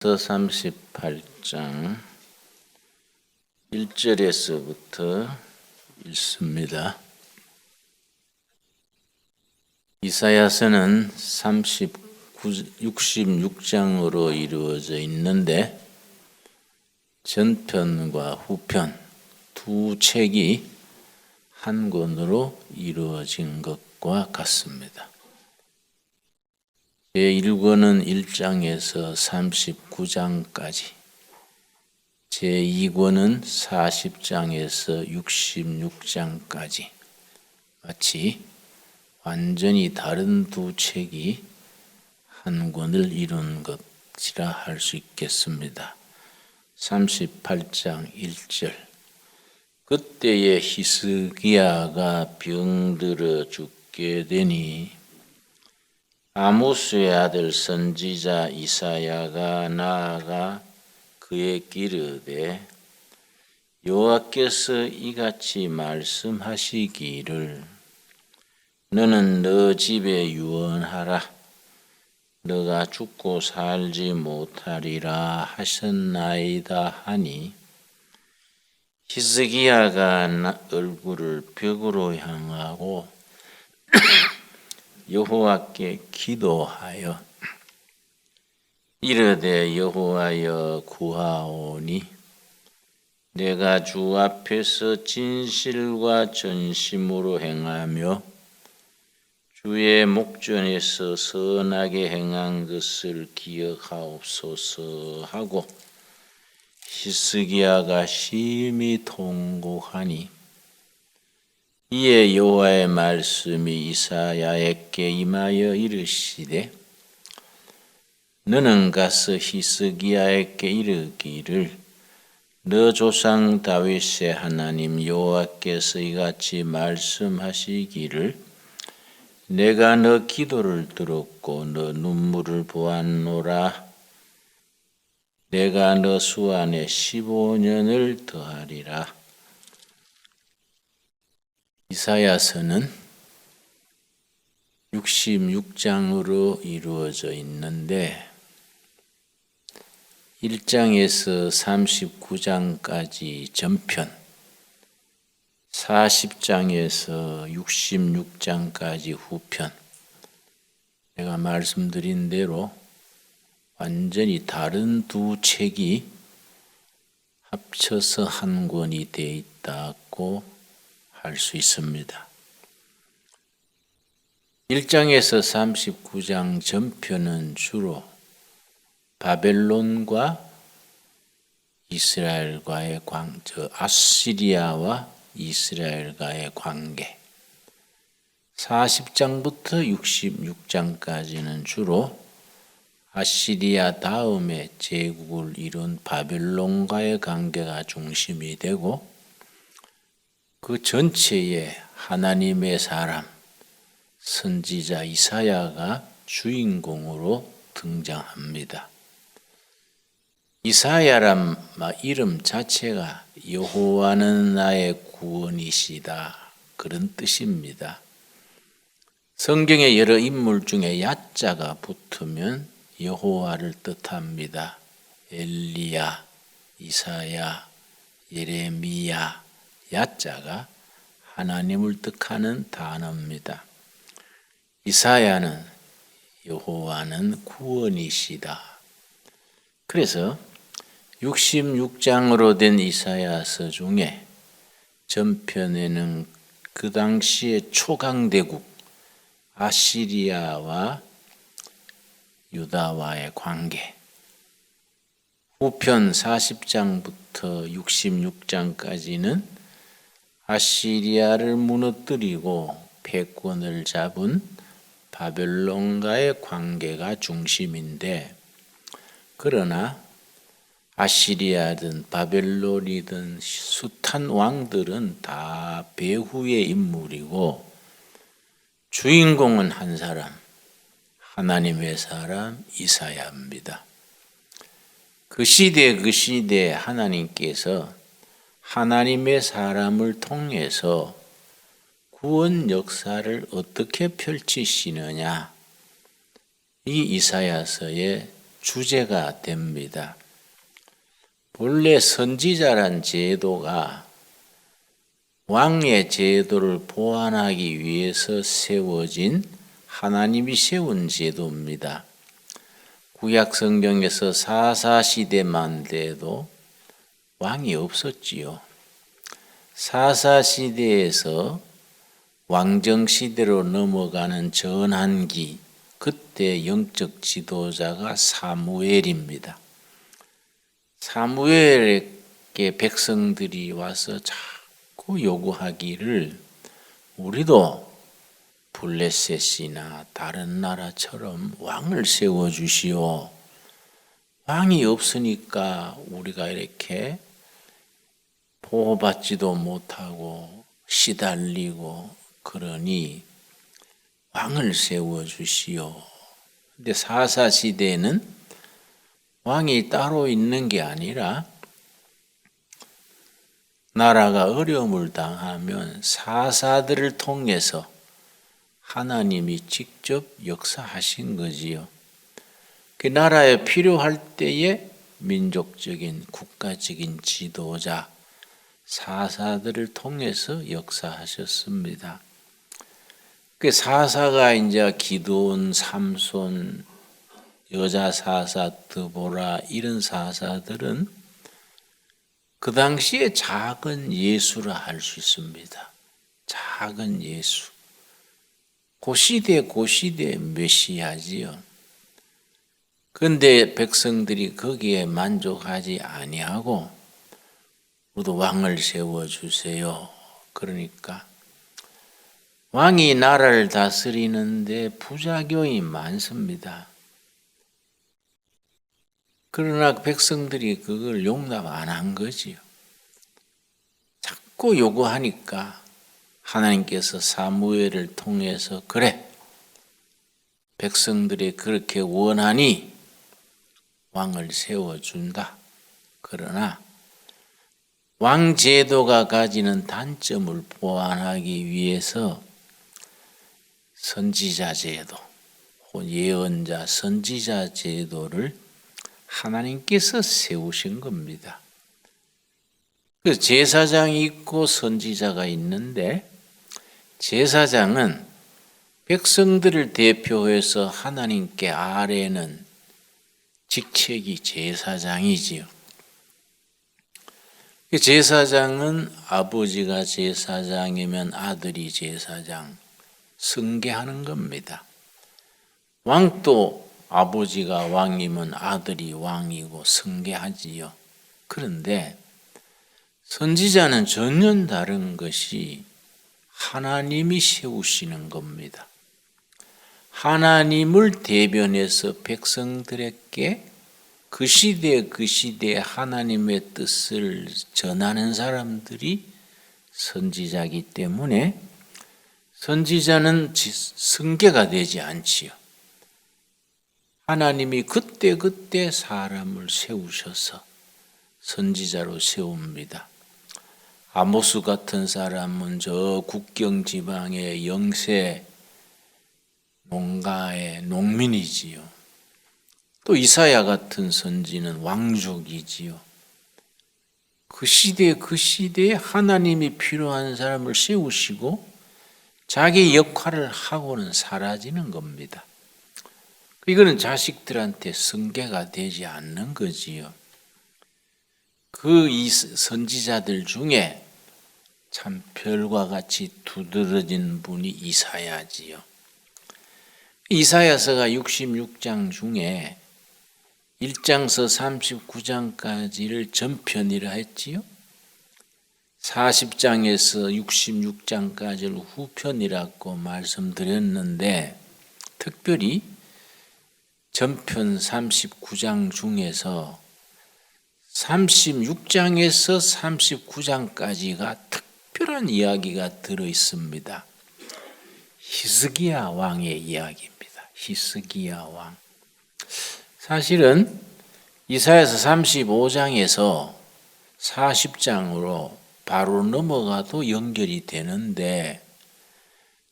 38장 1절에서부터 읽습니다. 이사야서는 66장으로 이루어져 있는데 전편과 후편 두 책이 한 권으로 이루어진 것과 같습니다. 제1권은 1장에서 39장까지, 제2권은 40장에서 66장까지 마치 완전히 다른 두 책이 한 권을 이룬 것이라 할 수 있겠습니다. 38장 1절 그때에 히스기야가 병들어 죽게 되니 아모스의 아들 선지자 이사야가 나아가 그에게 이르되 여호와께서 이같이 말씀하시기를 너는 너 집에 유언하라 너가 죽고 살지 못하리라 하셨나이다 하니 히스기야가 얼굴을 벽으로 향하고 여호와께 기도하여 이르되 여호와여 구하오니 내가 주 앞에서 진실과 전심으로 행하며 주의 목전에서 선하게 행한 것을 기억하옵소서 하고 히스기야가 심히 통곡하니 이에 여호와의 말씀이 이사야에게 임하여 이르시되 너는 가서 히스기야에게 이르기를 너 조상 다윗의 하나님 여호와께서 이같이 말씀하시기를 내가 너 기도를 들었고 너 눈물을 보았노라 내가 너 수 안에 15년을 더하리라. 이사야서는 66장으로 이루어져 있는데 1장에서 39장까지 전편, 40장에서 66장까지 후편, 제가 말씀드린 대로 완전히 다른 두 책이 합쳐서 한 권이 되어 있다고 할 수 있습니다. 1장에서 39장 전편은 주로 바벨론과 이스라엘과의 아시리아와 이스라엘과의 관계, 40장부터 66장까지는 주로 아시리아 다음에 제국을 이룬 바벨론과의 관계가 중심이 되고 그 전체에 하나님의 사람, 선지자 이사야가 주인공으로 등장합니다. 이사야란 이름 자체가 여호와는 나의 구원이시다 그런 뜻입니다. 성경의 여러 인물 중에 야자가 붙으면 여호와를 뜻합니다. 엘리야, 이사야, 예레미야 야자가 하나님을 뜻하는 단어입니다. 이사야는 여호와는 구원이시다. 그래서 66장으로 된 이사야서 중에 전편에는 그 당시의 초강대국 아시리아와 유다와의 관계, 후편 40장부터 66장까지는 아시리아를 무너뜨리고 패권을 잡은 바벨론과의 관계가 중심인데 그러나 아시리아든 바벨론이든 숱한 왕들은 다 배후의 인물이고 주인공은 한 사람, 하나님의 사람 이사야입니다. 그 시대에 하나님께서 하나님의 사람을 통해서 구원 역사를 어떻게 펼치시느냐 이 이사야서의 주제가 됩니다. 본래 선지자란 제도가 왕의 제도를 보완하기 위해서 세워진 하나님이 세운 제도입니다. 구약 성경에서 사사시대만 돼도 왕이 없었지요. 사사시대에서 왕정시대로 넘어가는 전환기, 그때 영적 지도자가 사무엘입니다. 사무엘에게 백성들이 와서 자꾸 요구하기를 우리도 블레셋이나 다른 나라처럼 왕을 세워주시오. 왕이 없으니까 우리가 이렇게 보호받지도 못하고 시달리고 그러니 왕을 세워주시오. 근데 사사시대에는 왕이 따로 있는 게 아니라 나라가 어려움을 당하면 사사들을 통해서 하나님이 직접 역사하신 거지요. 그 나라에 필요할 때에 민족적인 국가적인 지도자 사사들을 통해서 역사하셨습니다. 그 사사가 이제 기드온, 삼손, 여자 사사 드보라 이런 사사들은 그 당시에 작은 예수라 할 수 있습니다. 작은 예수. 고시대 메시아지요. 그런데 백성들이 거기에 만족하지 아니하고 우리도 왕을 세워주세요. 그러니까 왕이 나라를 다스리는데 부작용이 많습니다. 그러나 백성들이 그걸 용납 안 한 거지요. 자꾸 요구하니까 하나님께서 사무엘을 통해서 그래, 백성들이 그렇게 원하니 왕을 세워준다. 그러나 왕 제도가 가지는 단점을 보완하기 위해서 선지자 제도, 예언자, 선지자 제도를 하나님께서 세우신 겁니다. 그 제사장이 있고 선지자가 있는데 제사장은 백성들을 대표해서 하나님께 아뢰는 직책이 제사장이지요. 제사장은 아버지가 제사장이면 아들이 제사장, 승계하는 겁니다. 왕도 아버지가 왕이면 아들이 왕이고 승계하지요. 그런데 선지자는 전혀 다른 것이 하나님이 세우시는 겁니다. 하나님을 대변해서 백성들에게 그 시대에 하나님의 뜻을 전하는 사람들이 선지자이기 때문에 선지자는 승계가 되지 않지요. 하나님이 그때 사람을 세우셔서 선지자로 세웁니다. 아모스 같은 사람은 저 국경 지방의 영세 농가의 농민이지요. 또 이사야 같은 선지는 왕족이지요. 그 시대에 하나님이 필요한 사람을 세우시고 자기 역할을 하고는 사라지는 겁니다. 이거는 자식들한테 승계가 되지 않는 거지요. 이 선지자들 중에 참 별과 같이 두드러진 분이 이사야지요. 이사야서가 66장 중에 1장서 39장까지를 전편이라 했지요. 40장에서 66장까지를 후편이라고 말씀드렸는데 특별히 전편 39장 중에서 36장에서 39장까지가 특별한 이야기가 들어 있습니다. 히스기야 왕의 이야기입니다. 히스기야 왕. 사실은 이사야서 35장에서 40장으로 바로 넘어가도 연결이 되는데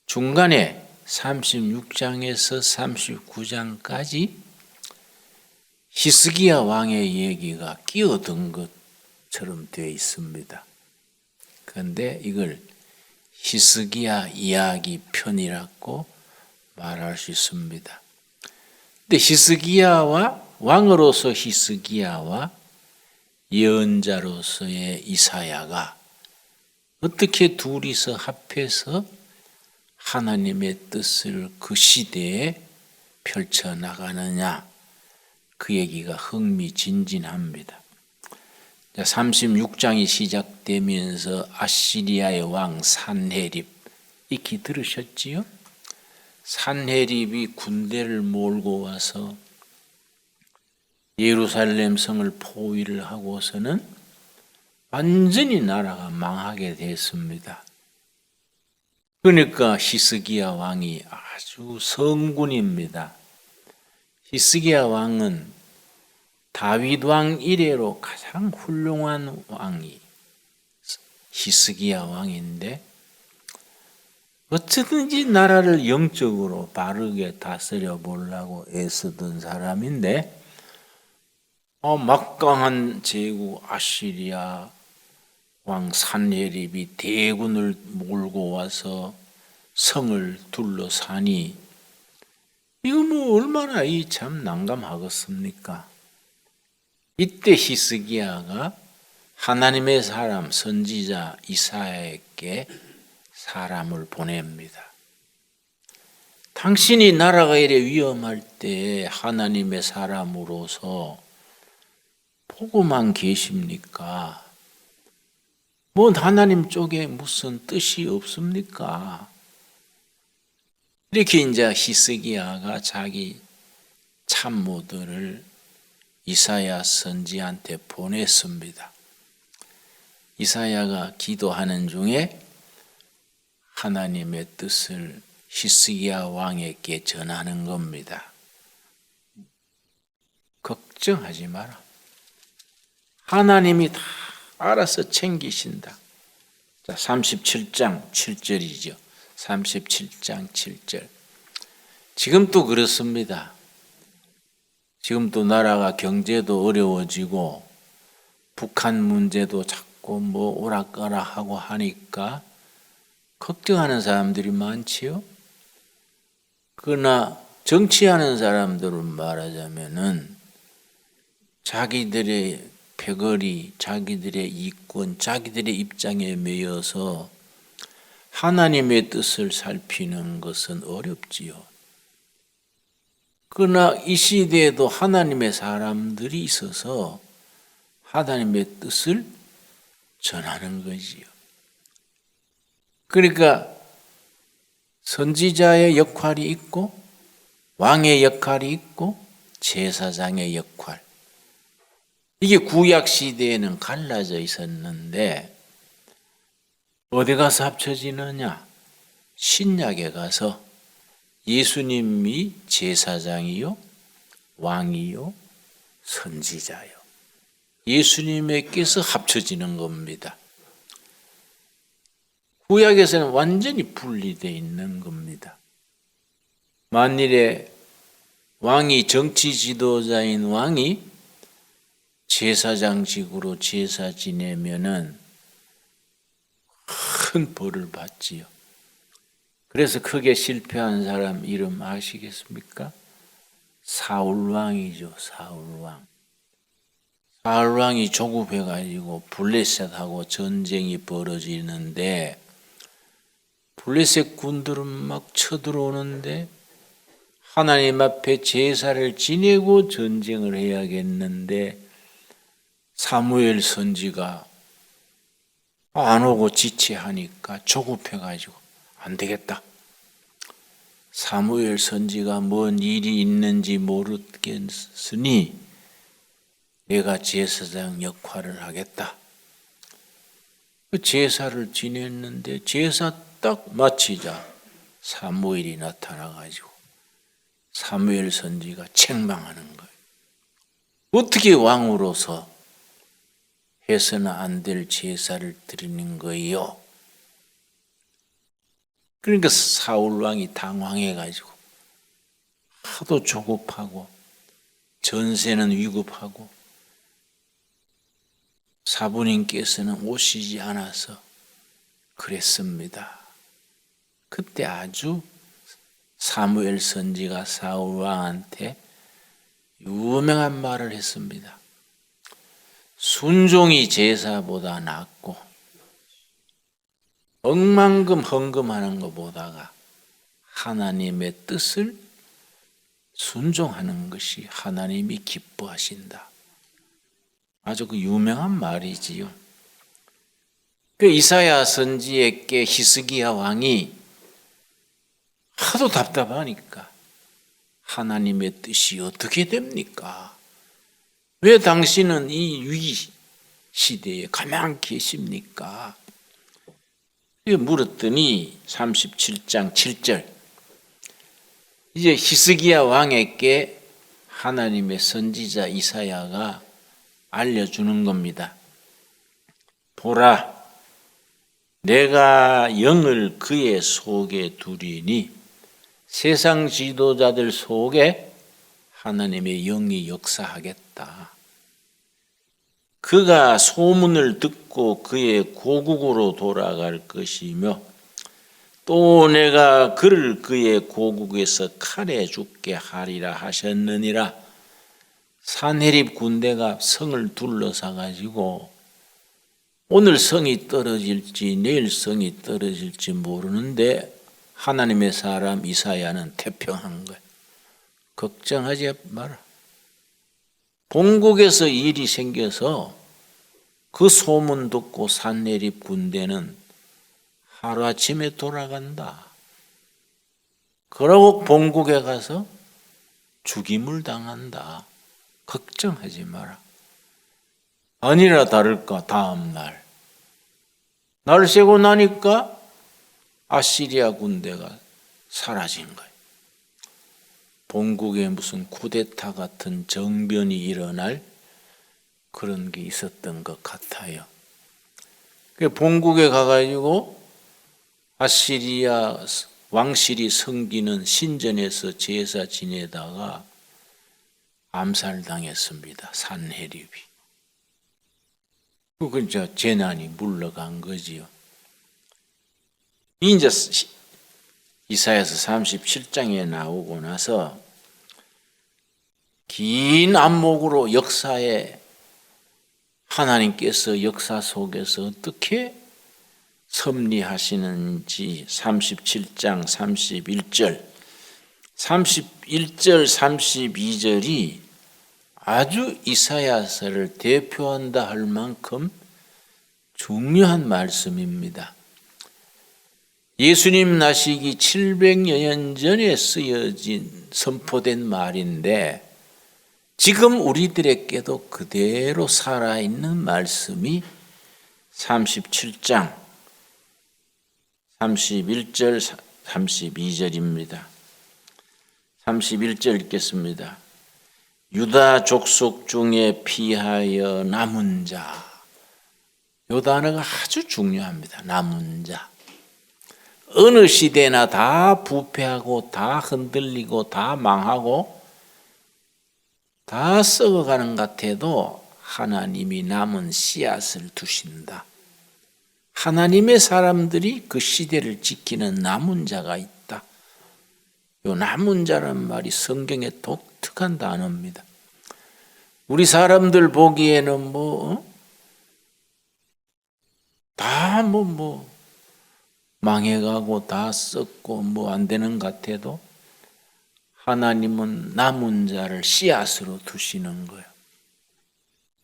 중간에 36장에서 39장까지 히스기야 왕의 얘기가 끼어든 것처럼 되어 있습니다. 그런데 이걸 히스기야 이야기 편이라고 말할 수 있습니다. 근데 히스기야와 왕으로서 히스기야와 예언자로서의 이사야가 어떻게 둘이서 합해서 하나님의 뜻을 그 시대에 펼쳐나가느냐, 그 얘기가 흥미진진합니다. 36장이 시작되면서 아시리아의 왕 산헤립, 익히 들으셨지요? 산헤립이 군대를 몰고 와서 예루살렘 성을 포위를 하고서는 완전히 나라가 망하게 됐습니다. 그러니까 히스기야 왕이 아주 성군입니다. 히스기야 왕은 다윗 왕 이래로 가장 훌륭한 왕이 히스기야 왕인데, 어쩌든지 나라를 영적으로 바르게 다스려 보려고 애쓰던 사람인데, 막강한 제국 아시리아 왕 산헤립이 대군을 몰고 와서 성을 둘러싸니, 이거 뭐 얼마나 참 난감하겠습니까? 이때 히스기야가 하나님의 사람 선지자 이사야에게 사람을 보냅니다. 당신이 나라가 이래 위험할 때 하나님의 사람으로서 보고만 계십니까? 뭐 하나님 쪽에 무슨 뜻이 없습니까? 이렇게 이제 히스기야가 자기 참모들을 이사야 선지한테 보냈습니다. 이사야가 기도하는 중에 하나님의 뜻을 히스기야 왕에게 전하는 겁니다. 걱정하지 마라. 하나님이 다 알아서 챙기신다. 자, 37장 7절이죠. 37장 7절. 지금도 그렇습니다. 지금도 나라가 경제도 어려워지고 북한 문제도 자꾸 뭐 오락가락하고 하니까 걱정하는 사람들이 많지요. 그러나 정치하는 사람들은 말하자면은 자기들의 패거리, 자기들의 이권, 자기들의 입장에 매여서 하나님의 뜻을 살피는 것은 어렵지요. 그러나 이 시대에도 하나님의 사람들이 있어서 하나님의 뜻을 전하는 거지요. 그러니까 선지자의 역할이 있고 왕의 역할이 있고 제사장의 역할. 이게 구약 시대에는 갈라져 있었는데 어디 가서 합쳐지느냐? 신약에 가서 예수님이 제사장이요, 왕이요, 선지자요. 예수님에게서 합쳐지는 겁니다. 구약에서는 완전히 분리되어 있는 겁니다. 만일에 왕이 정치 지도자인 왕이 제사장직으로 제사 지내면은 큰 벌을 받지요. 그래서 크게 실패한 사람 이름 아시겠습니까? 사울왕이죠. 사울왕. 사울왕이 조급해가지고 블레셋하고 전쟁이 벌어지는데 블레셋 군들은 막 쳐들어오는데 하나님 앞에 제사를 지내고 전쟁을 해야겠는데 사무엘 선지가 안 오고 지체하니까 조급해가지고 안 되겠다. 사무엘 선지가 뭔 일이 있는지 모르겠으니 내가 제사장 역할을 하겠다. 제사를 지냈는데 제사 딱 마치자 사무엘이 나타나가지고 사무엘 선지가 책망하는 거예요. 어떻게 왕으로서 해서는 안 될 제사를 드리는 거예요? 그러니까 사울 왕이 당황해가지고 하도 조급하고 전세는 위급하고 사부님께서는 오시지 않아서 그랬습니다. 그때 아주 사무엘 선지가 사울 왕한테 유명한 말을 했습니다. 순종이 제사보다 낫고 억만금 헌금하는 것보다가 하나님의 뜻을 순종하는 것이 하나님이 기뻐하신다. 아주 그 유명한 말이지요. 그 이사야 선지에게 히스기야 왕이 하도 답답하니까 하나님의 뜻이 어떻게 됩니까? 왜 당신은 이 위기 시대에 가만 계십니까? 물었더니 37장 7절 이제 히스기야 왕에게 하나님의 선지자 이사야가 알려주는 겁니다. 보라, 내가 영을 그의 속에 두리니 세상 지도자들 속에 하나님의 영이 역사하겠다. 그가 소문을 듣고 그의 고국으로 돌아갈 것이며 또 내가 그를 그의 고국에서 칼에 죽게 하리라 하셨느니라. 산헤립 군대가 성을 둘러싸 가지고 오늘 성이 떨어질지 내일 성이 떨어질지 모르는데 하나님의 사람 이사야는 태평한 거예요. 걱정하지 마라. 본국에서 일이 생겨서 그 소문 듣고 산헤립 군대는 하루아침에 돌아간다. 그러고 본국에 가서 죽임을 당한다. 걱정하지 마라. 아니라 다를까 다음 날 새고 나니까 아시리아 군대가 사라진 거예요. 본국에 무슨 쿠데타 같은 정변이 일어날 그런 게 있었던 것 같아요. 본국에 가가지고 아시리아 왕실이 섬기는 신전에서 제사 지내다가 암살당했습니다. 산헤립이. 그건 이제 재난이 물러간 거지요. 이제 이사야서 37장에 나오고 나서 긴 안목으로 역사에 하나님께서 역사 속에서 어떻게 섭리하시는지 37장 31절 32절이 아주 이사야서를 대표한다 할 만큼 중요한 말씀입니다. 예수님 나시기 700여 년 전에 쓰여진 선포된 말인데 지금 우리들에게도 그대로 살아있는 말씀이 37장 31절 32절입니다. 31절 읽겠습니다. 유다 족속 중에 피하여 남은 자. 이 단어가 아주 중요합니다. 남은 자. 어느 시대나 다 부패하고 다 흔들리고 다 망하고 다 썩어가는 것 같아도 하나님이 남은 씨앗을 두신다. 하나님의 사람들이 그 시대를 지키는 남은 자가 있다. 이 남은 자란 말이 성경의 독특한 단어입니다. 우리 사람들 보기에는 다 망해가고 다 썩고 안 되는 것 같아도 하나님은 남은 자를 씨앗으로 두시는 거예요.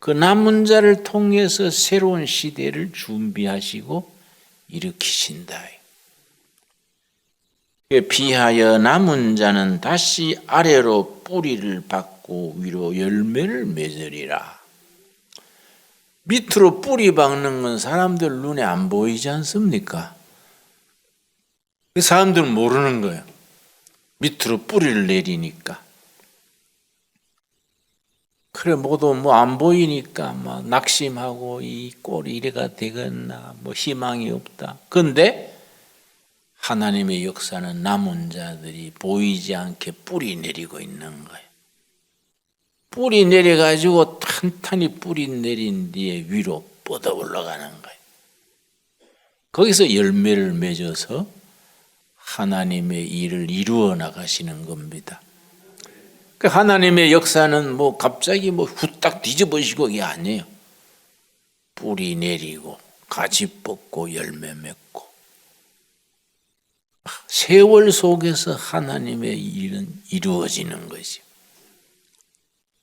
그 남은 자를 통해서 새로운 시대를 준비하시고 일으키신다. 비하여 남은 자는 다시 아래로 뿌리를 받고 위로 열매를 맺으리라. 밑으로 뿌리 박는 건 사람들 눈에 안 보이지 않습니까? 사람들은 모르는 거예요. 밑으로 뿌리를 내리니까. 그래, 모두 안 보이니까 막 낙심하고 이 꼴이 이래가 되겠나, 희망이 없다. 그런데 하나님의 역사는 남은 자들이 보이지 않게 뿌리 내리고 있는 거예요. 뿌리 내려가지고 탄탄히 뿌리 내린 뒤에 위로 뻗어 올라가는 거예요. 거기서 열매를 맺어서 하나님의 일을 이루어 나가시는 겁니다. 그 하나님의 역사는 뭐 갑자기 뭐 후딱 뒤집어지고 이게 아니에요. 뿌리 내리고 가지 뻗고 열매 맺고 세월 속에서 하나님의 일은 이루어지는 거죠.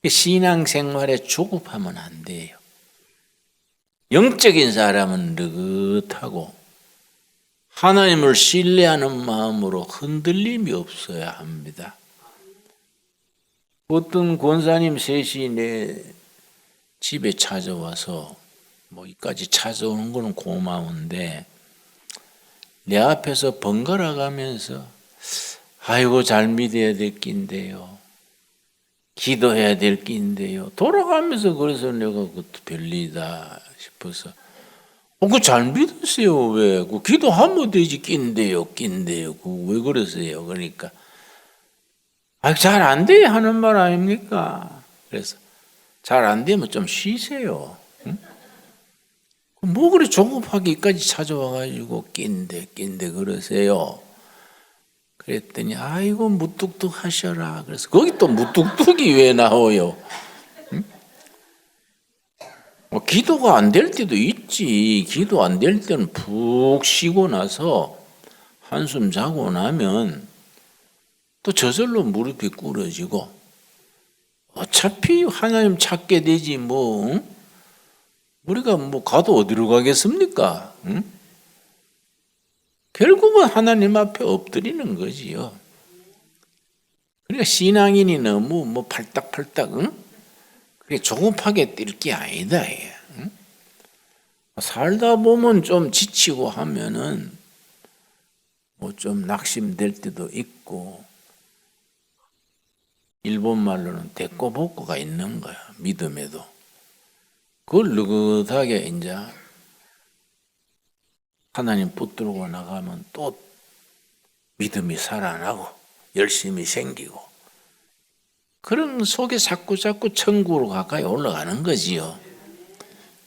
신앙생활에 조급하면 안 돼요. 영적인 사람은 느긋하고 하나님을 신뢰하는 마음으로 흔들림이 없어야 합니다. 어떤 권사님 셋이 내 집에 찾아와서 뭐 이까지 찾아오는 거는 고마운데 내 앞에서 번갈아 가면서 아이고 잘 믿어야 될 낀데요. 기도해야 될 낀데요. 돌아가면서 그래서 내가 그것도 별리다 싶어서 그 잘 믿으세요. 왜? 그 기도하면 되지 낀데요. 그 왜 그러세요? 그러니까 잘 안 돼 하는 말 아닙니까? 그래서 잘 안 되면 좀 쉬세요. 응? 뭐 그래 조급하게까지 찾아와가지고 낀데 그러세요. 그랬더니 아이고 무뚝뚝 하셔라. 그래서 거기 또 무뚝뚝이 왜 나와요? 응? 뭐 기도가 안 될 때도 있지. 기도 안 될 때는 푹 쉬고 나서 한숨 자고 나면 또 저절로 무릎이 꿇어지고 어차피 하나님 찾게 되지 뭐 응? 우리가 뭐 가도 어디로 가겠습니까? 응? 결국은 하나님 앞에 엎드리는 거지요. 그러니까 신앙인이 너무 뭐 팔딱팔딱 응? 그게 조급하게 뛸 게 아니다. 응? 살다 보면 좀 지치고 하면은 뭐 좀 낙심될 때도 있고 일본 말로는 데꼬복고가 있는 거야. 믿음에도. 그걸 느긋하게 이제 하나님 붙들고 나가면 또 믿음이 살아나고 열심히 생기고 그런 속에 자꾸 천국으로 가까이 올라가는 거지요.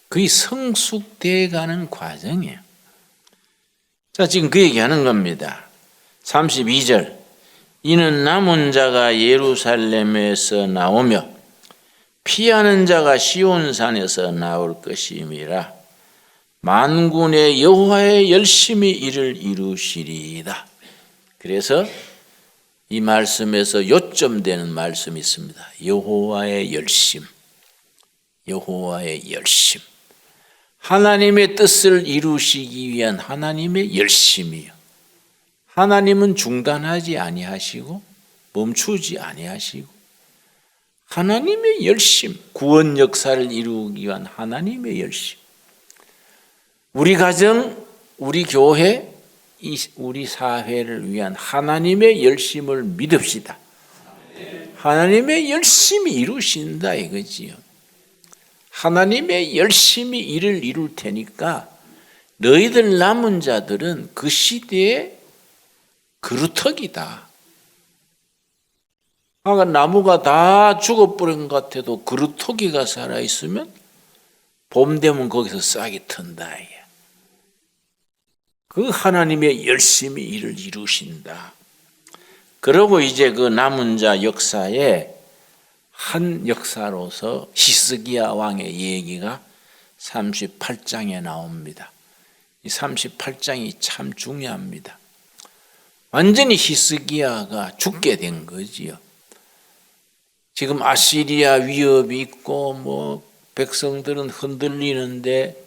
그게 성숙되어 가는 과정이에요. 자, 지금 그 얘기하는 겁니다. 32절 이는 남은 자가 예루살렘에서 나오며 피하는 자가 시온산에서 나올 것임이라 만군의 여호와의 열심히 이를 이루시리이다. 그래서 이 말씀에서 요점되는 말씀이 있습니다. 여호와의 열심. 여호와의 열심. 하나님의 뜻을 이루시기 위한 하나님의 열심이요. 하나님은 중단하지 아니하시고 멈추지 아니하시고 하나님의 열심, 구원 역사를 이루기 위한 하나님의 열심. 우리 가정, 우리 교회, 우리 사회를 위한 하나님의 열심을 믿읍시다. 하나님의 열심히 이루신다 이거지요. 하나님의 열심히 일을 이룰 테니까 너희들 남은 자들은 그 시대의 그루터기다. 나무가 다 죽어버린 것 같아도 그루터기가 살아있으면 봄 되면 거기서 싹이 튼다. 그 하나님의 열심히 일을 이루신다. 그러고 이제 그 남은 자 역사에 한 역사로서 히스기야 왕의 얘기가 38장에 나옵니다. 이 38장이 참 중요합니다. 완전히 히스기야가 죽게 된 거지요. 지금 아시리아 위협이 있고 뭐 백성들은 흔들리는데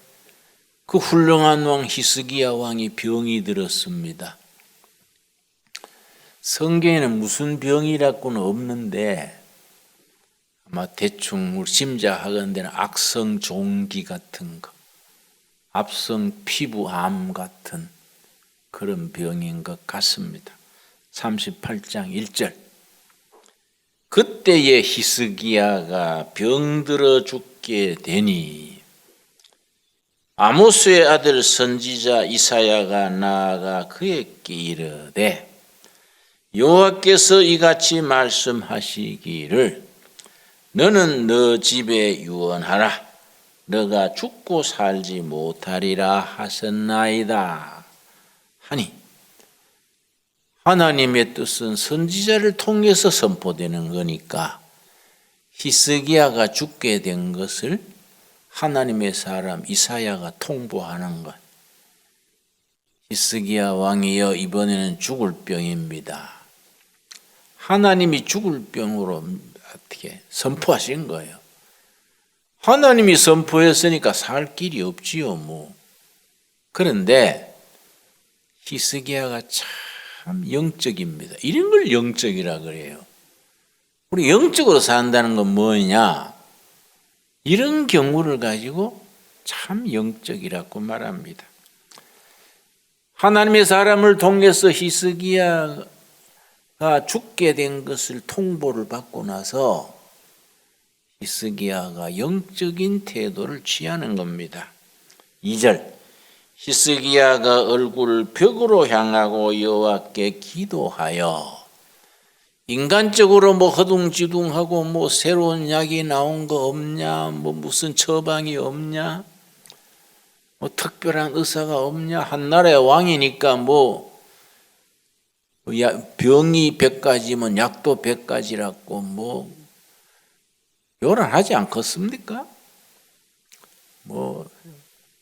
그 훌륭한 왕 히스기야 왕이 병이 들었습니다. 성경에는 무슨 병이라고는 없는데 아마 대충 짐작하건대는 악성 종기 같은 거, 악성 피부암 같은 그런 병인 것 같습니다. 38장 1절 그때에 히스기야가 병들어 죽게 되니 아모스의 아들 선지자 이사야가 나아가 그에게 이르되 여호와께서 이같이 말씀하시기를 너는 너 집에 유언하라. 너가 죽고 살지 못하리라 하셨나이다 하니, 하나님의 뜻은 선지자를 통해서 선포되는 거니까 히스기야가 죽게 된 것을 하나님의 사람 이사야가 통보하는 것. 히스기야 왕이여, 이번에는 죽을 병입니다. 하나님이 죽을 병으로 어떻게 선포하신 거예요. 하나님이 선포했으니까 살 길이 없지요, 뭐. 그런데 히스기야가 참 영적입니다. 이런 걸 영적이라 그래요. 우리 영적으로 산다는 건 뭐냐? 이런 경우를 가지고 참 영적이라고 말합니다. 하나님의 사람을 통해서 히스기야가 죽게 된 것을 통보를 받고 나서 히스기야가 영적인 태도를 취하는 겁니다. 2절, 히스기야가 얼굴을 벽으로 향하고 여호와께 기도하여, 인간적으로 뭐 허둥지둥하고 뭐 새로운 약이 나온 거 없냐, 뭐 무슨 처방이 없냐, 뭐 특별한 의사가 없냐, 한 나라의 왕이니까 뭐 병이 100가지면 약도 100가지라고 뭐 요란하지 않겠습니까? 뭐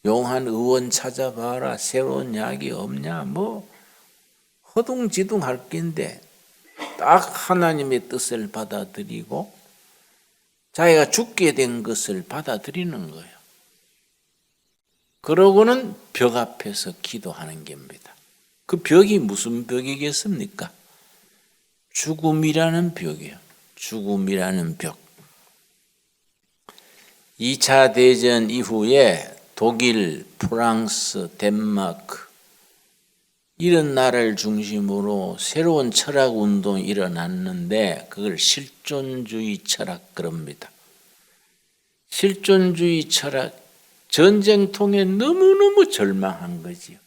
용한 의원 찾아봐라, 새로운 약이 없냐, 뭐 허둥지둥할 낀데 딱 하나님의 뜻을 받아들이고 자기가 죽게 된 것을 받아들이는 거예요. 그러고는 벽 앞에서 기도하는 겁니다. 그 벽이 무슨 벽이겠습니까? 죽음이라는 벽이에요. 죽음이라는 벽. 2차 대전 이후에 독일, 프랑스, 덴마크 이런 나라를 중심으로 새로운 철학 운동이 일어났는데 그걸 실존주의 철학 그럽니다. 실존주의 철학, 전쟁통에 너무너무 절망한 거지요.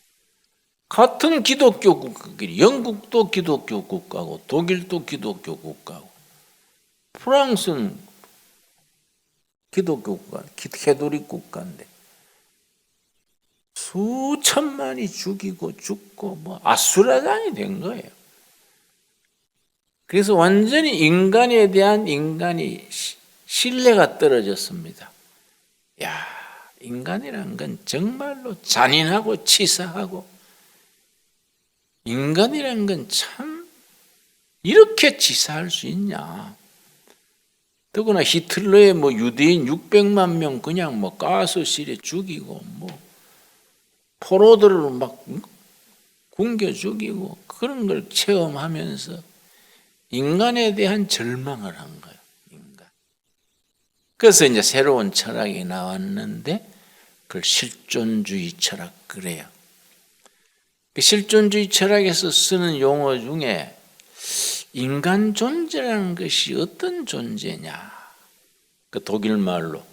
같은 기독교 국가끼리, 영국도 기독교 국가고 독일도 기독교 국가고 프랑스는 기독교 국가, 캐톨릭 국가인데 수천만이 죽이고 죽고 뭐 아수라장이 된 거예요. 그래서 완전히 인간에 대한 인간이 신뢰가 떨어졌습니다. 야, 인간이란 건 정말로 잔인하고 치사하고 인간이란 건 참 이렇게 치사할 수 있냐. 더구나 히틀러의 뭐 유대인 600만 명 그냥 뭐 가스실에 죽이고 뭐 포로들을 막 굶겨 죽이고 그런 걸 체험하면서 인간에 대한 절망을 한 거예요. 인간. 그래서 이제 새로운 철학이 나왔는데 그걸 실존주의 철학 그래요. 그 실존주의 철학에서 쓰는 용어 중에 인간 존재라는 것이 어떤 존재냐? 그 독일 말로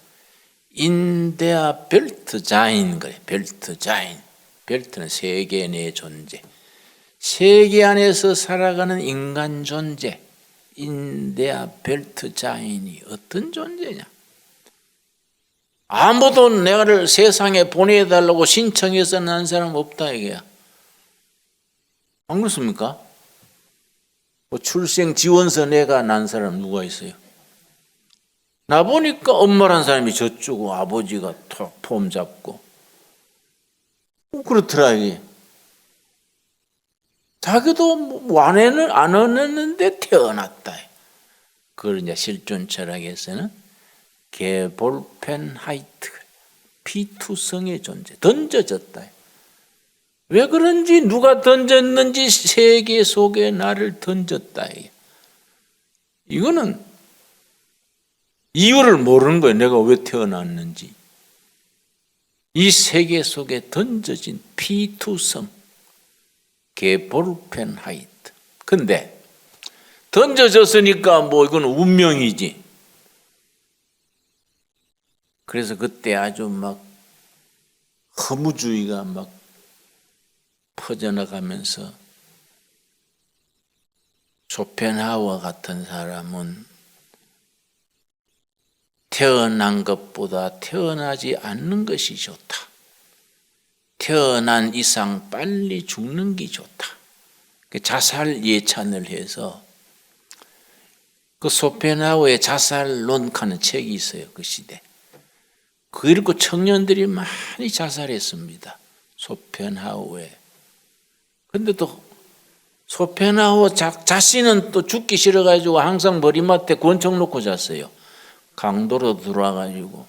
인데아 벨트자인 그래. 벨트자인. 벨트는 세계 내 존재. 세계 안에서 살아가는 인간 존재. 인데아 벨트자인이 어떤 존재냐? 아무도 내가를 세상에 보내달라고 신청해서 난 사람 없다 이거야. 안 그렇습니까? 뭐 출생 지원서 내가 난 사람 누가 있어요? 나 보니까 엄마란 사람이 저쪽고 아버지가 턱 폼 잡고 그렇더라 이게. 자기도 완해는 안 얻었는데 태어났다. 그걸 이제 실존 철학에서는 게볼펜하이트 피투성의 존재 던져졌다. 왜 그런지 누가 던졌는지 세계 속에 나를 던졌다. 이거는 이유를 모르는 거예요. 내가 왜 태어났는지. 이 세계 속에 던져진 피투성 게볼펜하이트. 근데 던져졌으니까 뭐 이건 운명이지. 그래서 그때 아주 막 허무주의가 막 퍼져나가면서 쇼펜하우어 같은 사람은 태어난 것보다 태어나지 않는 것이 좋다. 태어난 이상 빨리 죽는 게 좋다. 자살 예찬을 해서 그 소펜하우의 자살론 하는 책이 있어요. 그 시대. 그 읽고 청년들이 많이 자살했습니다. 소펜하우에. 근데 또 소펜하우 자신은 또 죽기 싫어가지고 항상 머리맡에 권총 놓고 잤어요. 강도로 들어와가지고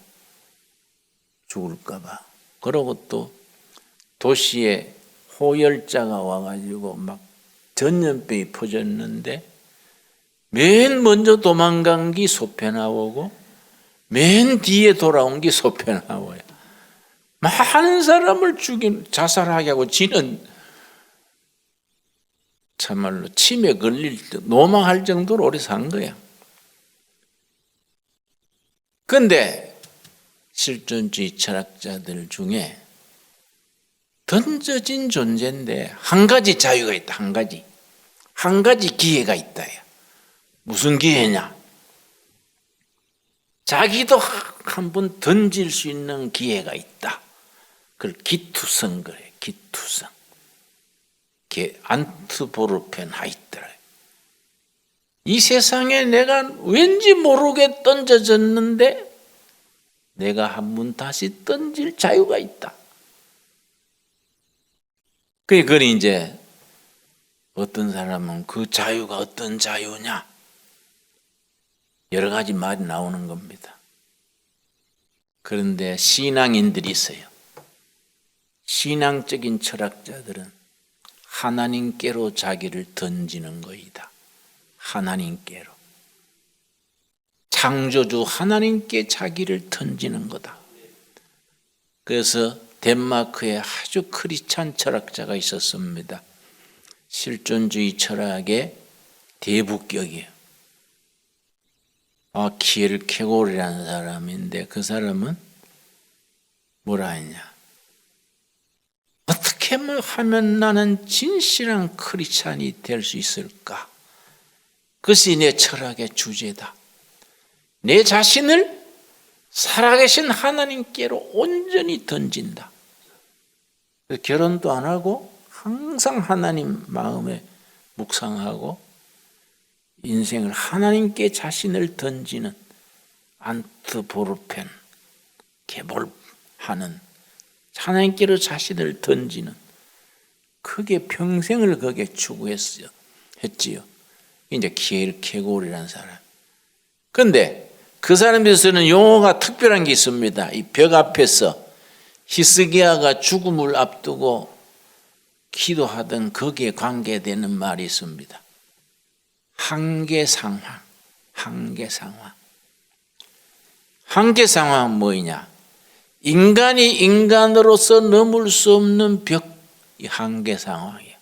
죽을까봐. 그러고 또 도시에 호열자가 와가지고 막 전염병이 퍼졌는데 맨 먼저 도망간 게 소펜하우고 맨 뒤에 돌아온 게 소펜하우야. 많은 사람을 자살하게 하고 지는 참말로 치매 걸릴 때 노망할 정도로 오래 산 거야. 그런데 실존주의 철학자들 중에 던져진 존재인데 한 가지 자유가 있다. 한 가지 기회가 있다. 무슨 기회냐? 자기도 한번 던질 수 있는 기회가 있다. 그걸 기투성 그래. 기투성. 안트보르펜 하이트라. 이 세상에 내가 왠지 모르게 던져졌는데 내가 한번 다시 던질 자유가 있다. 그걸 이제 어떤 사람은 그 자유가 어떤 자유냐? 여러 가지 말이 나오는 겁니다. 그런데 신앙인들이 있어요. 신앙적인 철학자들은 하나님께로 자기를 던지는 거이다. 하나님께로. 창조주 하나님께 자기를 던지는 거다. 그래서 덴마크에 아주 크리스찬 철학자가 있었습니다. 실존주의 철학의 대부격이에요. 키엘케고르라는 사람인데 그 사람은 뭐라 했냐? 어떻게 하면 나는 진실한 크리스찬이 될 수 있을까? 그것이 내 철학의 주제다. 내 자신을 살아계신 하나님께로 온전히 던진다. 결혼도 안 하고 항상 하나님 마음에 묵상하고 인생을 하나님께 자신을 던지는 안트보르펜 개볼하는 하나님께로 자신을 던지는 크게 평생을 거기에 추구했지요. 이제 키엘케고르라는 사람. 그런데 그 사람에서는 용어가 특별한 게 있습니다. 이 벽 앞에서 히스기야가 죽음을 앞두고 기도하던 거기에 관계되는 말이 있습니다. 한계상황. 한계상황은 뭐냐? 인간이 인간으로서 넘을 수 없는 벽, 이 한계상황이에요.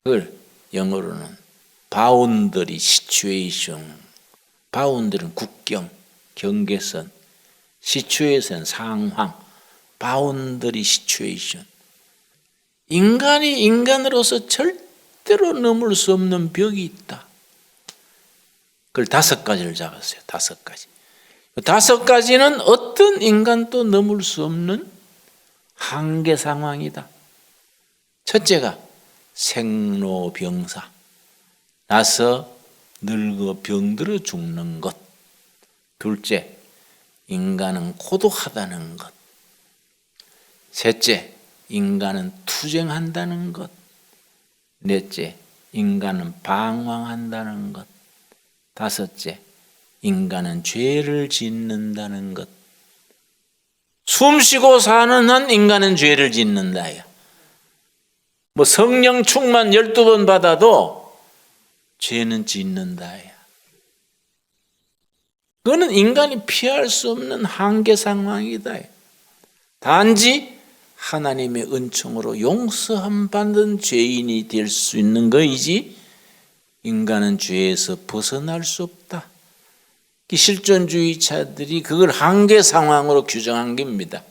그걸 영어로는 바운더리 시츄에이션. 바운더리는 국경, 경계선, 시츄에이션 상황, 바운더리 시츄에이션. 인간이 인간으로서 절대로 넘을 수 없는 벽이 있다. 그걸 5가지를 잡았어요. 5가지. 5가지는 어떤 인간도 넘을 수 없는 한계 상황이다. 첫째가 생로병사. 나서 늙어 병들어 죽는 것. 둘째, 인간은 고독하다는 것. 셋째, 인간은 투쟁한다는 것. 넷째, 인간은 방황한다는 것. 다섯째, 인간은 죄를 짓는다는 것. 숨쉬고 사는 한 인간은 죄를 짓는다. 성령 충만 12번 받아도 죄는 짓는다. 그거는 인간이 피할 수 없는 한계 상황이다. 단지 하나님의 은총으로 용서함 받는 죄인이 될 수 있는 것이지 인간은 죄에서 벗어날 수 없다. 실존주의자들이 그걸 한계 상황으로 규정한 겁니다.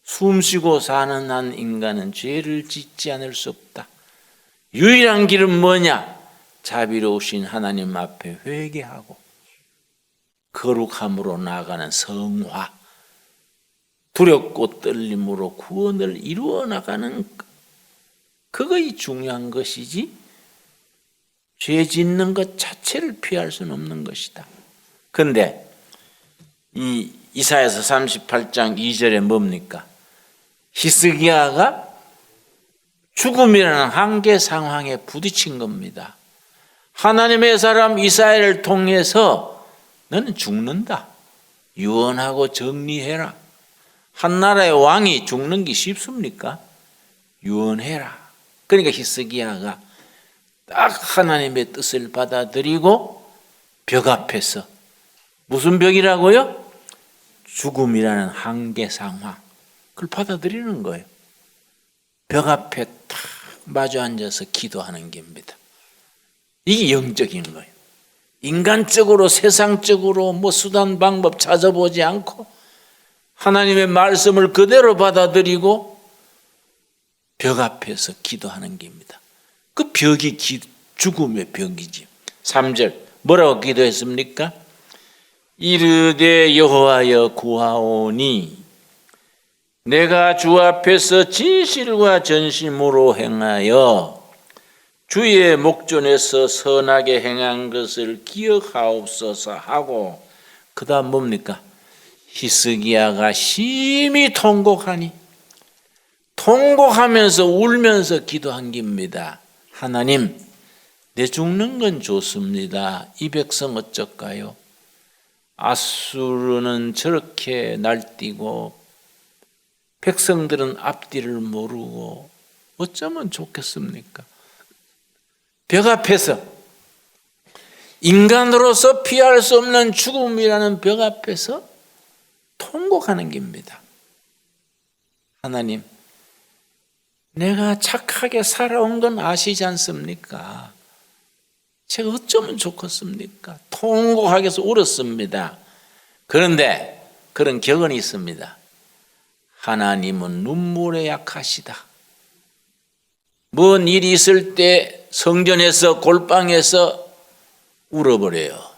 숨쉬고 사는 한 인간은 죄를 짓지 않을 수 없다. 유일한 길은 뭐냐? 자비로우신 하나님 앞에 회개하고 거룩함으로 나아가는 성화, 두렵고 떨림으로 구원을 이루어 나가는 그것이 중요한 것이지 죄 짓는 것 자체를 피할 수는 없는 것이다. 그런데 이 이사야서 38장 2절에 뭡니까? 히스기야가 죽음이라는 한계 상황에 부딪힌 겁니다. 하나님의 사람 이사야를 통해서 너는 죽는다. 유언하고 정리해라. 한 나라의 왕이 죽는 게 쉽습니까? 유언해라. 그러니까 히스기야가 딱 하나님의 뜻을 받아들이고 벽 앞에서 무슨 벽이라고요? 죽음이라는 한계 상황. 그걸 받아들이는 거예요. 벽 앞에 딱 마주 앉아서 기도하는 겁니다. 이게 영적인 거예요. 인간적으로 세상적으로 뭐 수단 방법 찾아보지 않고 하나님의 말씀을 그대로 받아들이고 벽 앞에서 기도하는 겁니다. 그 벽이 죽음의 벽이지. 3절 뭐라고 기도했습니까? 이르되 여호와여 구하오니 내가 주 앞에서 진실과 전심으로 행하여 주의 목전에서 선하게 행한 것을 기억하옵소서 하고 그 다음 뭡니까? 히스기야가 심히 통곡하니 통곡하면서 울면서 기도한 겁니다. 하나님, 내 죽는 건 좋습니다. 이 백성 어쩔까요? 아수르는 저렇게 날뛰고 백성들은 앞뒤를 모르고 어쩌면 좋겠습니까? 벽 앞에서 인간으로서 피할 수 없는 죽음이라는 벽 앞에서 통곡하는 겁니다. 하나님, 내가 착하게 살아온 건 아시지 않습니까? 제가 어쩌면 좋겠습니까? 통곡하게 해서 울었습니다. 그런데 그런 격언이 있습니다. 하나님은 눈물에 약하시다. 뭔 일이 있을 때 성전에서 골방에서 울어버려요.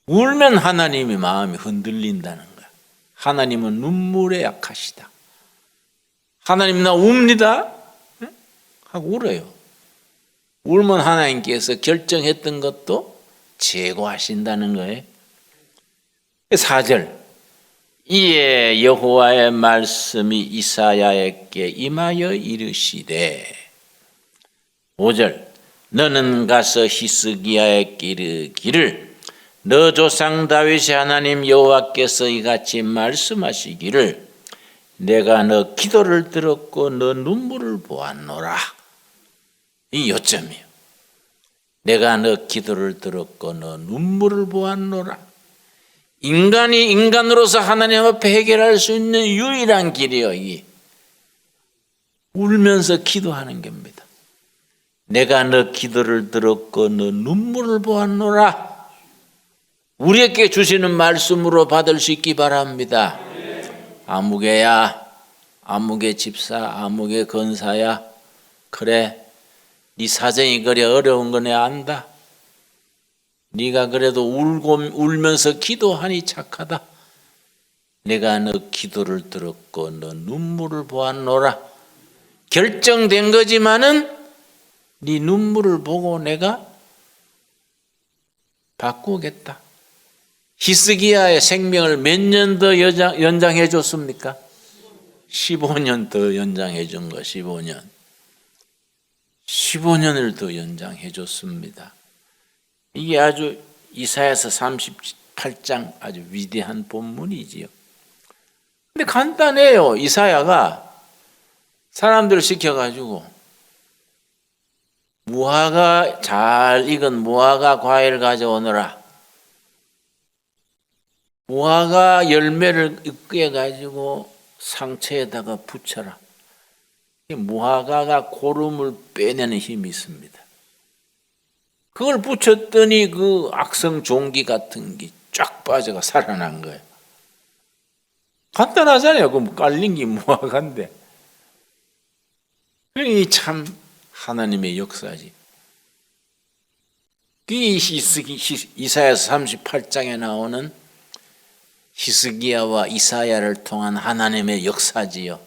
울면 하나님이 마음이 흔들린다는 거야. 하나님은 눈물에 약하시다. 하나님 나 웁니다 하고 울어요. 울면 하나님께서 결정했던 것도 제거하신다는 거예요. 4절 이에 여호와의 말씀이 이사야에게 임하여 이르시되 5절 너는 가서 히스기야에게 이르기를 너 조상 다윗이 하나님 여호와께서 이같이 말씀하시기를 내가 너 기도를 들었고 너 눈물을 보았노라. 이 요점이에요. 내가 너 기도를 들었고 너 눈물을 보았노라. 인간이 인간으로서 하나님 앞에 해결할 수 있는 유일한 길이요. 이 울면서 기도하는 겁니다. 내가 너 기도를 들었고 너 눈물을 보았노라. 우리에게 주시는 말씀으로 받을 수 있기 바랍니다. 아무개야, 아무개 집사, 아무개 건사야. 그래, 네 사정이 그래 어려운 거 내 안다. 네가 그래도 울면서 기도하니 착하다. 내가 너 기도를 들었고 너 눈물을 보았노라. 결정된 거지만은 네 눈물을 보고 내가 바꾸겠다. 히스기야의 생명을 몇 년 더 연장해 줬습니까? 15년 더 연장해 준 거. 15년을 더 연장해 줬습니다. 이게 아주 이사야서 38장 아주 위대한 본문이지요. 근데 간단해요. 이사야가 사람들을 시켜가지고 무화과 잘 익은 무화과 과일 가져오너라. 무화과 열매를 으깨가지고 상처에다가 붙여라. 무화과가 고름을 빼내는 힘이 있습니다. 그걸 붙였더니 그 악성 종기 같은 게 쫙 빠져가 살아난 거예요. 간단하잖아요. 그럼 깔린 게 무화과인데. 이 참 하나님의 역사지. 이 이사야서 38장에 나오는 히스기야와 이사야를 통한 하나님의 역사지요.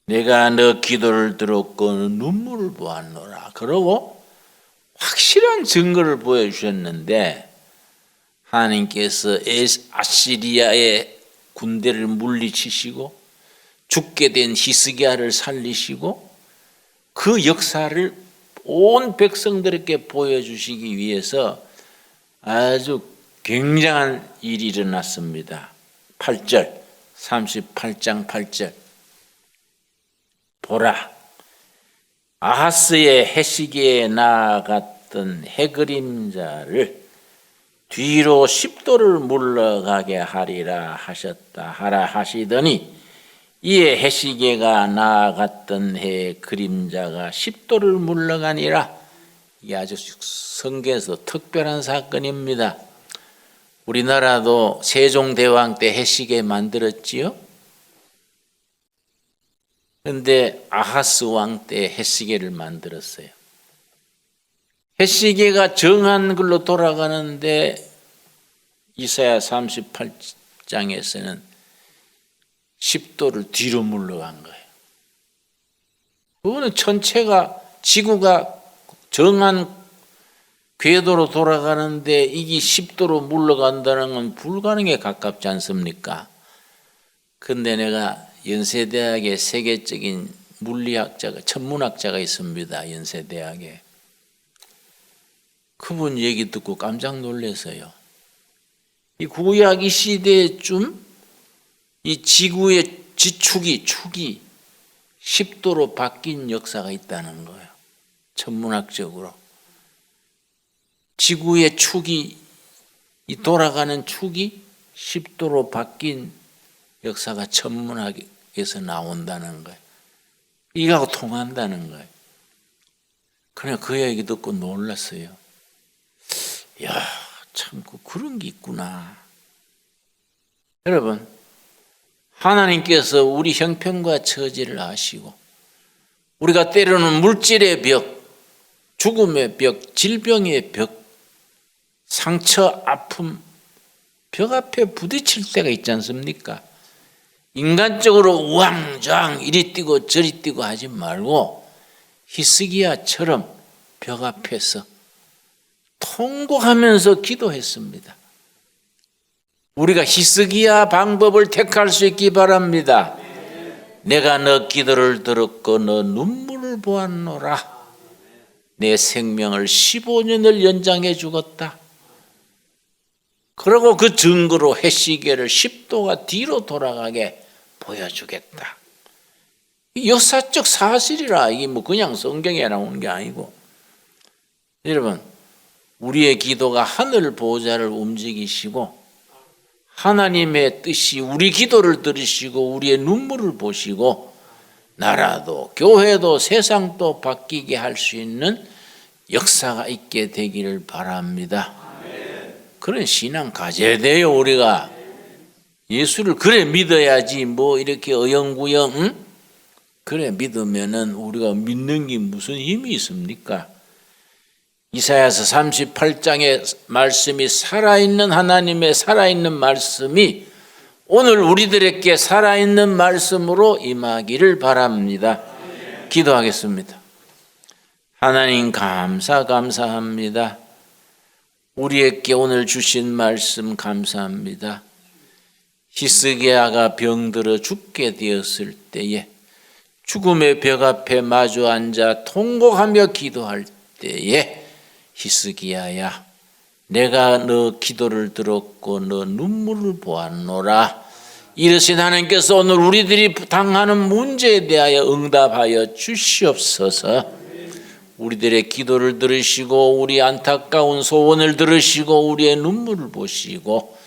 내가 너 기도를 들었고 눈물을 보았노라. 그러고 확실한 증거를 보여주셨는데 하나님께서 아시리아의 군대를 물리치시고 죽게 된 히스기야를 살리시고 그 역사를 온 백성들에게 보여주시기 위해서 아주 굉장한 일이 일어났습니다. 8절, 38장 8절. 보라, 아하스의 해시기에 나아갔던 해그림자를 뒤로 10도를 물러가게 하리라 하라 하시더니 이에 해시계가 나아갔던 해 그림자가 10도를 물러가니라. 이게 아주 성경에서 특별한 사건입니다. 우리나라도 세종대왕 때 해시계 만들었지요. 그런데 아하스 왕 때 해시계를 만들었어요. 해시계가 정한 걸로 돌아가는데 이사야 38장에서는 10도를 뒤로 물러간 거예요. 그거는 전체가 지구가 정한 궤도로 돌아가는데 이게 10도로 물러간다는 건 불가능에 가깝지 않습니까? 근데 내가 연세대학에 세계적인 물리학자가 천문학자가 있습니다. 연세대학에. 그분 얘기 듣고 깜짝 놀라서요. 이 구약 이 시대쯤 이 지구의 축이 10도로 바뀐 역사가 있다는 거예요. 천문학적으로. 지구의 축이, 이 돌아가는 축이 10도로 바뀐 역사가 천문학에서 나온다는 거예요. 이거하고 통한다는 거예요. 그냥 그 얘기 듣고 놀랐어요. 야, 참 그런 게 있구나. 여러분, 하나님께서 우리 형편과 처지를 아시고 우리가 때로는 물질의 벽, 죽음의 벽, 질병의 벽, 상처, 아픔, 벽 앞에 부딪힐 때가 있지 않습니까? 인간적으로 우왕좌왕 이리 뛰고 저리 뛰고 하지 말고 히스기야처럼 벽 앞에서 통곡하면서 기도했습니다. 우리가 히스기야 방법을 택할 수 있기 바랍니다. 내가 너 기도를 들었고 너 눈물을 보았노라. 내 생명을 15년을 연장해 주었다. 그리고 그 증거로 해시계를 10도가 뒤로 돌아가게 보여주겠다. 역사적 사실이라. 이게 뭐 그냥 성경에 나오는 게 아니고. 여러분, 우리의 기도가 하늘 보좌를 움직이시고 하나님의 뜻이 우리 기도를 들으시고 우리의 눈물을 보시고 나라도 교회도 세상도 바뀌게 할 수 있는 역사가 있게 되기를 바랍니다. 그런 신앙 가져야 돼요. 우리가 예수를 그래 믿어야지 뭐 이렇게 어영부영 응? 그래 믿으면은 우리가 믿는 게 무슨 힘이 있습니까? 이사야서 38장의 말씀이 살아있는 하나님의 살아있는 말씀이 오늘 우리들에게 살아있는 말씀으로 임하기를 바랍니다. 기도하겠습니다. 하나님 감사합니다. 우리에게 오늘 주신 말씀 감사합니다. 히스기야가 병들어 죽게 되었을 때에 죽음의 벽 앞에 마주 앉아 통곡하며 기도할 때에 히스기야야, 내가 너 기도를 들었고 너 눈물을 보았노라. 이르신 하나님께서 오늘 우리들이 당하는 문제에 대하여 응답하여 주시옵소서. 우리들의 기도를 들으시고 우리 안타까운 소원을 들으시고 우리의 눈물을 보시고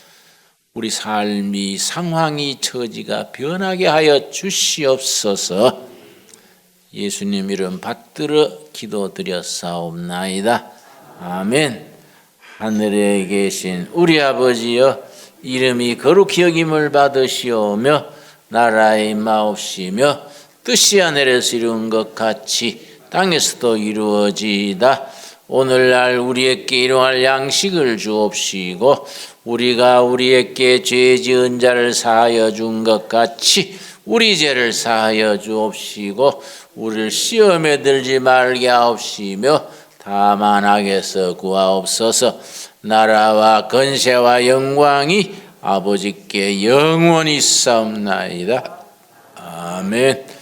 우리 삶이 상황이 처지가 변하게 하여 주시옵소서. 예수님 이름 받들어 기도드렸사옵나이다. 아멘. 하늘에 계신 우리 아버지여, 이름이 거룩히 여김을 받으시오며 나라의 임하옵시며 뜻이 하늘에서 이룬 것 같이 땅에서도 이루어지이다. 오늘날 우리에게 일용할 양식을 주옵시고 우리가 우리에게 죄 지은 자를 사하여 준 것 같이 우리 죄를 사하여 주옵시고 우리를 시험에 들지 말게 하옵시며 다만 악에서 구하옵소서. 나라와 권세와 영광이 아버지께 영원히 있사옵나이다. 아멘.